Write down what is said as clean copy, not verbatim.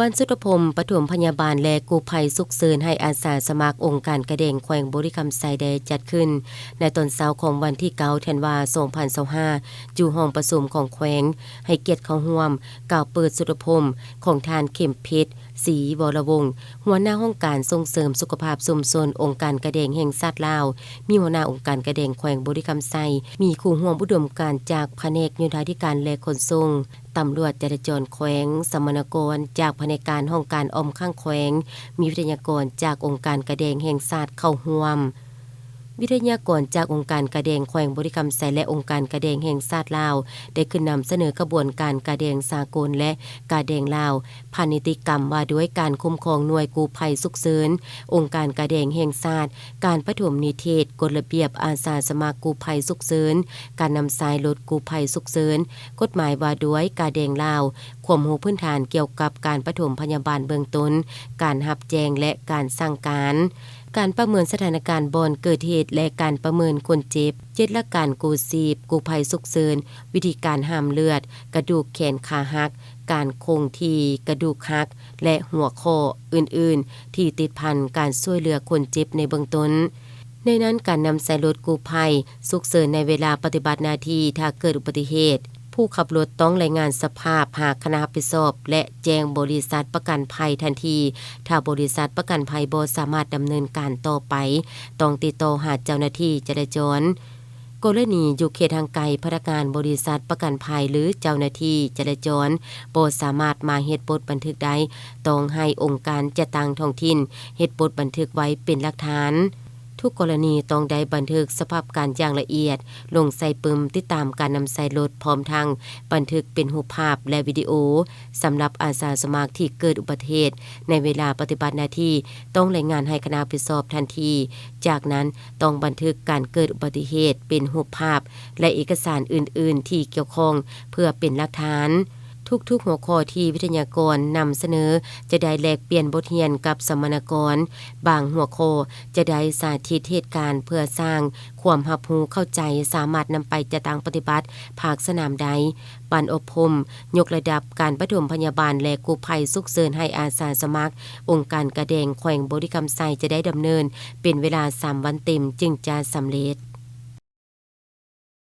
บ้านสุทธพรมปฐมพยาบาลและกู้ภัยสุขเสริญให้อาสาสมัครองค์การกระเด้งแขวงบริคำไซแดจัดขึ้นในตอนเช้าของวันที่9ธันวาคม2025อยู่ห้องประชุมของแขวงให้เกียรติเข้าร่วมกล่าวเปิดสุทธพรมของทานเข็มเพชรศรีวรวงศ์หัวหน้าห้องการส่งเสริมสุขภาพชุมชนองค์การกระเด้งแห่งชาติลาวมีหัวหน้าองค์การกระเด้งแขวงบริคำไซมีครูร่วมอุดมการณ์จากแผนกโยธาธิการและขนส่งตำรวจจราจรแขวงสมณกรจากแผนกการห้องการออมข้างแขวงมีวิทยากรจากองค์การกระเด้งแห่งชาติเข้าร่วมวิทยากรจากองค์การกระเด้งแขวงบริคำไซและองค์การกระเด้งแห่งชาติลาวได้ขึ้นนำเสนอกระบวนการกระเด้งสากลและกระเด้งลาวผ่านนิติกรรมว่าด้วยการคุ้มครองหน่วยกู้ภัยฉุกเฉินองค์การกระเด้งแห่งชาติการปฐมนิเทศกฎระเบียบอาสาสมัครกู้ภัยฉุกเฉินการนำสายรถกู้ภัยฉุกเฉินกฎหมายว่าด้วยกระเด้งลาวความรู้พื้นฐานเกี่ยวกับการปฐมพยาบาลเบื้องต้นการรับแจ้งและการสั่งการประเมินสถานการณ์บ่อนเกิดเหตุและการประเมินคนเจ็บ7หลักการกู้ชีพกู้ภัยฉุกเฉินวิธีการห้ามเลือดกระดูกแขนขาหักการคงที่กระดูกหักและหัวข้ออื่นๆที่ติดพันการช่วยเหลือคนเจ็บในเบื้องต้นในนั้นการนำสายรถกู้ภัยฉุกเฉินในเวลาปฏิบัติหน้าที่ถ้าเกิดอุบัติเหตุผู้ขับรถต้องรายงานสภาพหากคณะรับผิดชอบและแจ้งบริษัทประกันภัยทันทีถ้าบริษัทประกันภัยบ่สามารถดำเนินการต่อไปต้องติดต่อหาเจ้าหน้าที่จราจรกรณีอยู่เขตทางไกลพนักงานบริษัทประกันภัยหรือเจ้าหน้าที่จราจรบ่สามารถมาเฮ็ดบทบันทึกได้ต้องให้องค์การจัดตั้งท้องถิ่นเฮ็ดบทบันทึกไว้เป็นหลักฐานทุกกรณีต้องได้บันทึกสภาพการอย่างละเอียดลงใส่ปึมติดตามการนำใส่รถพร้อมทั้งบันทึกเป็นรูปภาพและวิดีโอสำหรับอาสาสมัครที่เกิดอุบัติเหตุในเวลาปฏิบัติหน้าที่ต้องรายงานให้คณะรับผิดชอบทันทีจากนั้นต้องบันทึกการเกิดอุบัติเหตุเป็นรูปภาพและเอกสารอื่นๆที่เกี่ยวข้องเพื่อเป็นหลักฐานทุกๆหัวข้อที่วิทยากรนำเสนอจะได้แลกเปลี่ยนบทเรียนกับสมณกรบางหัวข้อจะได้สาธิตเหตุการณ์เพื่อสร้างความรับรู้เข้าใจสามารถนำไปจัดตั้งปฏิบัติภาคสนามใดปันอบรมยกระดับการปฐมพยาบาลและกู้ภัยฉุกเฉินให้อาสาสมัครองค์การกระเด้งแขวงบริคำไซจะได้ดำเนินเป็นเวลา3วันเต็มจึงจะสำเร็จ